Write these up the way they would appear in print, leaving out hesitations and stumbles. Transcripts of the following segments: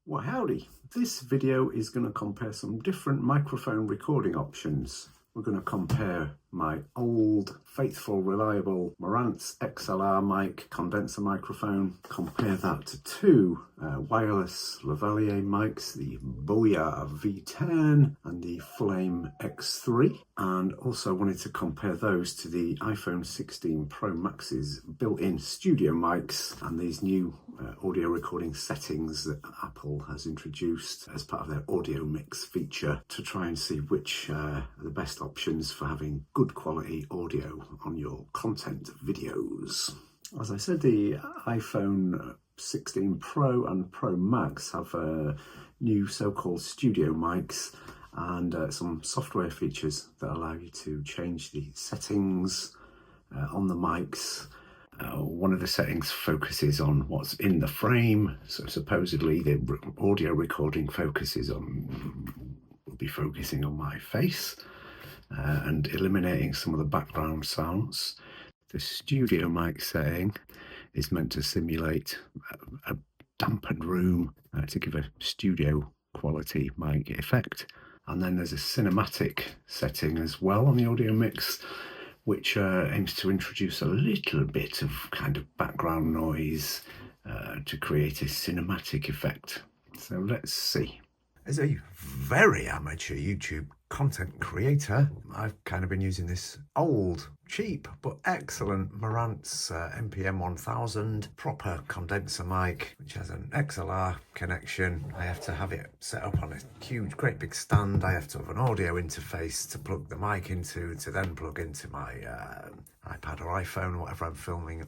Well, howdy. This video is going to compare some different microphone recording options. We're going to compare my old, faithful, reliable Marantz XLR mic condenser microphone, compare that to two wireless lavalier mics, the Boya V10 and the Fulaim X3, and also wanted to compare those to the iPhone 16 Pro Max's built-in studio mics and these new audio recording settings that Apple has introduced as part of their audio mix feature to try and see which are the best options for having good quality audio on your content videos. As I said, the iPhone 16 Pro and Pro Max have new so-called studio mics and some software features that allow you to change the settings on the mics. One of the settings focuses on what's in the frame, so supposedly the audio recording will be focusing on my face and eliminating some of the background sounds. The studio mic setting is meant to simulate a dampened room to give a studio quality mic effect. And then there's a cinematic setting as well on the audio mix, which aims to introduce a little bit of kind of background noise to create a cinematic effect. So let's see. As a very amateur YouTube content creator, I've kind of been using this old, cheap, but excellent Marantz MPM 1000 proper condenser mic, which has an XLR connection. I have to have it set up on a huge, great big stand. I have to have an audio interface to plug the mic into, to then plug into my iPad or iPhone, whatever I'm filming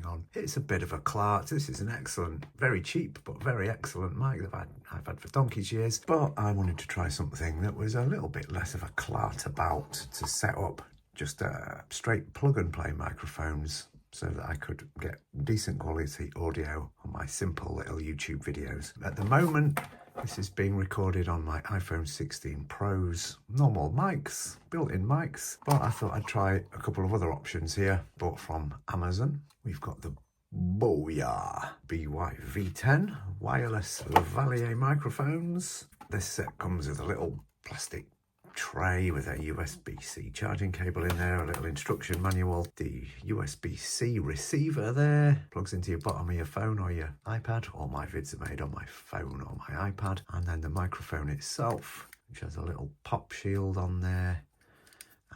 on. It's a bit of a klart. This is an excellent, very cheap, but very excellent mic that I've had for donkey's years. But I wanted to try something that was a little bit less of a klart about to set up just straight plug and play microphones so that I could get decent quality audio on my simple little YouTube videos. At the moment, this is being recorded on my iPhone 16 Pro's normal mics, built-in mics, but I thought I'd try a couple of other options here, bought from Amazon. We've got the Boya V10 wireless lavalier microphones. This set comes with a little plastic tray with a USB-C charging cable in there, a little instruction manual, the USB-C receiver there, plugs into your bottom of your phone or your iPad. All my vids are made on my phone or my iPad. And then the microphone itself, which has a little pop shield on there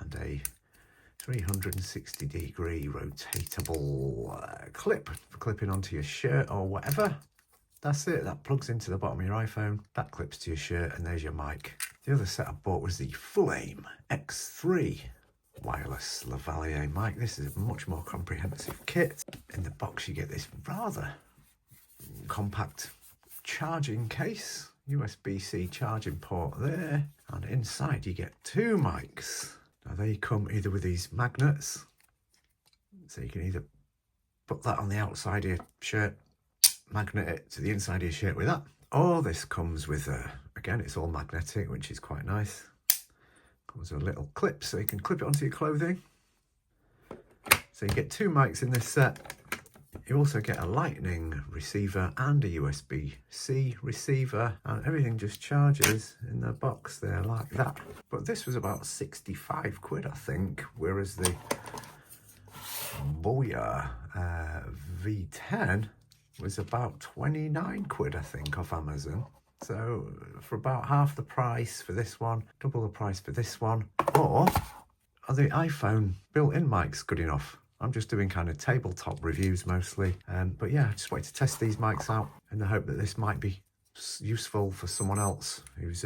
and a 360-degree rotatable clip for clipping onto your shirt or whatever. That's it, that plugs into the bottom of your iPhone, that clips to your shirt, and there's your mic. The other set I bought was the Fulaim X3 wireless lavalier mic. This is a much more comprehensive kit. In the box you get this rather compact charging case, USB-C charging port there, and inside you get two mics. Now they come either with these magnets, so you can either put that on the outside of your shirt, magnet it to the inside of your shirt with that, or this comes with again, it's all magnetic, which is quite nice. Comes with a little clip so you can clip it onto your clothing. So you get two mics in this set. You also get a lightning receiver and a USB-C receiver, and everything just charges in the box there like that. But this was about 65 quid, I think, whereas the Boya V10 was about 29 quid, I think, off Amazon. So for about half the price for this one, double the price for this one. Or are the iPhone built-in mics good enough? I'm just doing kind of tabletop reviews mostly. But yeah, I just wanted to test these mics out in the hope that this might be useful for someone else who's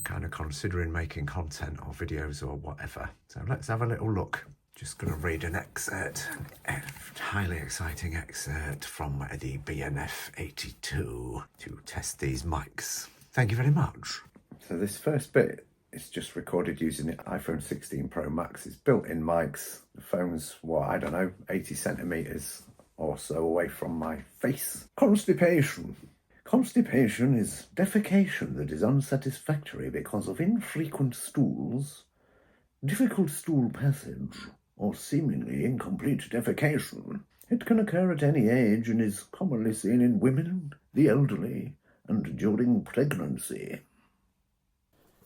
kind of considering making content or videos or whatever. So let's have a little look. Just going to read an excerpt, a highly exciting excerpt from the BNF 82 to test these mics. Thank you very much. So this first bit is just recorded using the iPhone 16 Pro Max's built-in mics. The phone's, I don't know, 80 centimeters or so away from my face. Constipation. Constipation is defecation that is unsatisfactory because of infrequent stools, difficult stool passage, or seemingly incomplete defecation. It can occur at any age and is commonly seen in women, the elderly, and during pregnancy.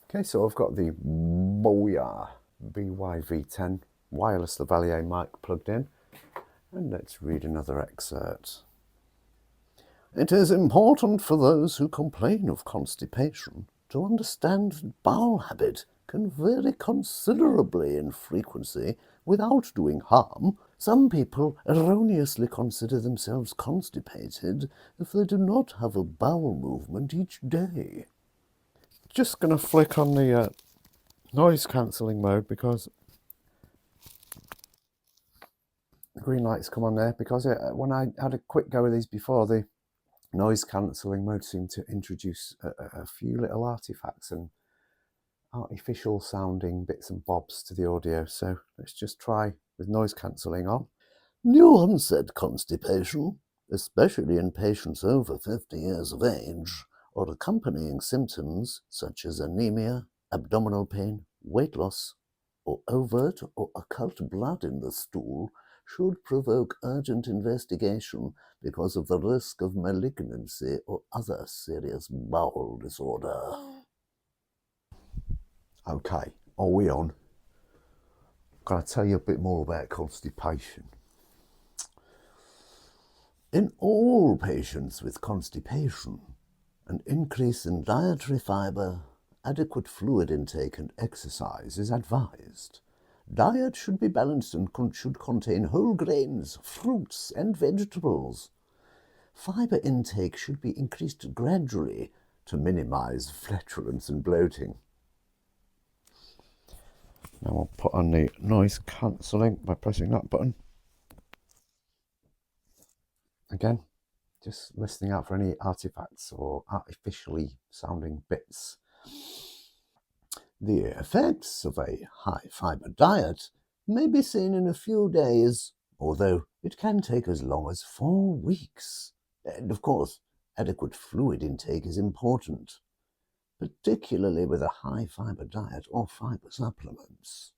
Okay, so I've got the Boya V10 wireless lavalier mic plugged in, and let's read another excerpt. It is important for those who complain of constipation to understand that bowel habit can vary considerably in frequency without doing harm. Some people erroneously consider themselves constipated if they do not have a bowel movement each day. Just going to flick on the noise cancelling mode because the green lights come on there, because when I had a quick go with these before, the noise cancelling mode seemed to introduce a few little artifacts and artificial sounding bits and bobs to the audio. So let's just try with noise cancelling on. New onset constipation, especially in patients over 50 years of age, or accompanying symptoms such as anemia, abdominal pain, weight loss, or overt or occult blood in the stool, should provoke urgent investigation because of the risk of malignancy or other serious bowel disorder. Okay, are we on? Can I tell you a bit more about constipation? In all patients with constipation, an increase in dietary fiber, adequate fluid intake and exercise is advised. Diet should be balanced and should contain whole grains, fruits and vegetables. Fiber intake should be increased gradually to minimize flatulence and bloating. Now I'll put on the noise cancelling by pressing that button. Again, just listening out for any artifacts or artificially sounding bits. The effects of a high-fiber diet may be seen in a few days, although it can take as long as 4 weeks. And of course, adequate fluid intake is important, particularly with a high-fiber diet or fiber supplements.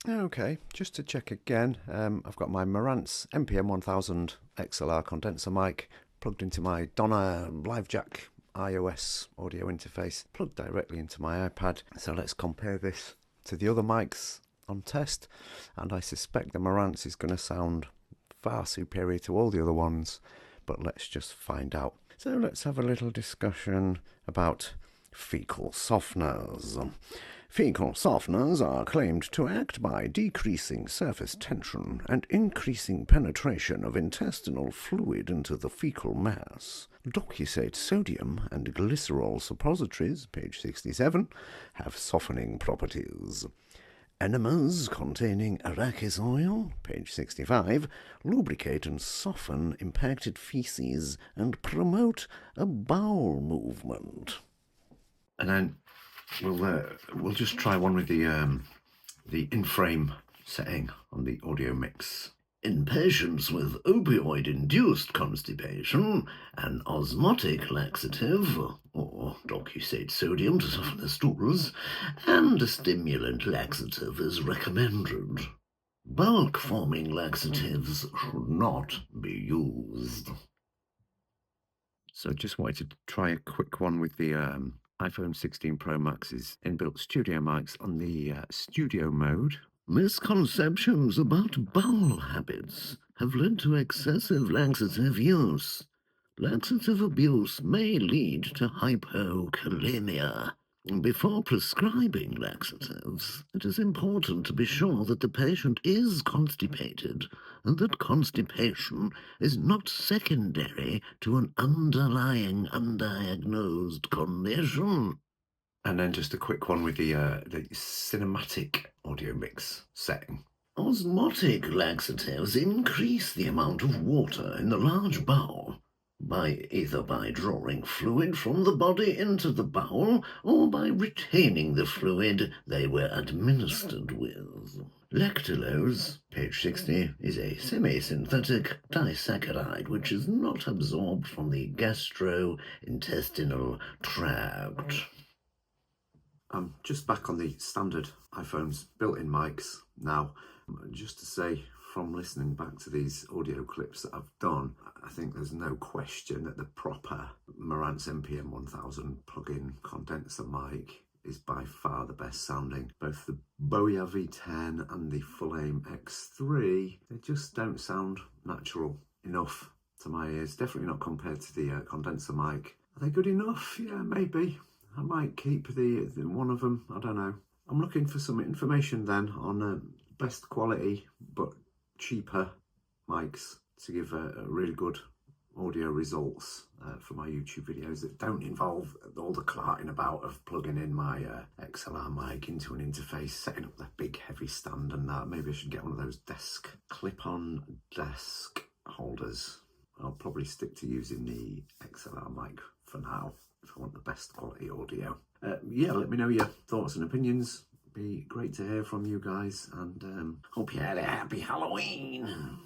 Okay, just to check again, I've got my Marantz XLR XLR condenser mic plugged into my Donna LiveJack iOS audio interface, plugged directly into my iPad. So let's compare this to the other mics on test, and I suspect the Marantz is going to sound far superior to all the other ones, but let's just find out. So let's have a little discussion about fecal softeners. Fecal softeners are claimed to act by decreasing surface tension and increasing penetration of intestinal fluid into the fecal mass. Docusate sodium and glycerol suppositories, page 67, have softening properties. Enemas containing arachis oil, page 65, lubricate and soften impacted feces and promote a bowel movement. And then we'll just try one with the in-frame setting on the audio mix. In patients with opioid-induced constipation, an osmotic laxative, or docusate sodium to soften the stools, and a stimulant laxative is recommended. Bulk-forming laxatives should not be used. So just wanted to try a quick one with the iPhone 16 Pro Max's inbuilt studio mics on the studio mode. Misconceptions about bowel habits have led to excessive laxative use. Laxative abuse may lead to hypokalemia. Before prescribing laxatives, it is important to be sure that the patient is constipated and that constipation is not secondary to an underlying undiagnosed condition. And then just a quick one with the cinematic audio mix setting. Osmotic laxatives increase the amount of water in the large bowel, either by drawing fluid from the body into the bowel or by retaining the fluid they were administered with. Lactulose, page 60, is a semi-synthetic disaccharide which is not absorbed from the gastrointestinal tract. I'm just back on the standard iPhone's built-in mics now. Just to say, from listening back to these audio clips that I've done, I think there's no question that the proper Marantz MPM 1000 plug-in condenser mic is by far the best sounding. Both the Boya V10 and the Fulaim X3, they just don't sound natural enough to my ears. Definitely not compared to the condenser mic. Are they good enough? Yeah, maybe. I might keep the one of them. I don't know. I'm looking for some information then on best quality but cheaper mics to give a really good audio results for my YouTube videos that don't involve all the clarting about of plugging in my XLR mic into an interface, setting up the big heavy stand and that. Maybe I should get one of those clip-on desk holders. I'll probably stick to using the XLR mic for now if I want the best quality audio. Yeah, let me know your thoughts and opinions. It'd be great to hear from you guys, and hope you had a happy Halloween.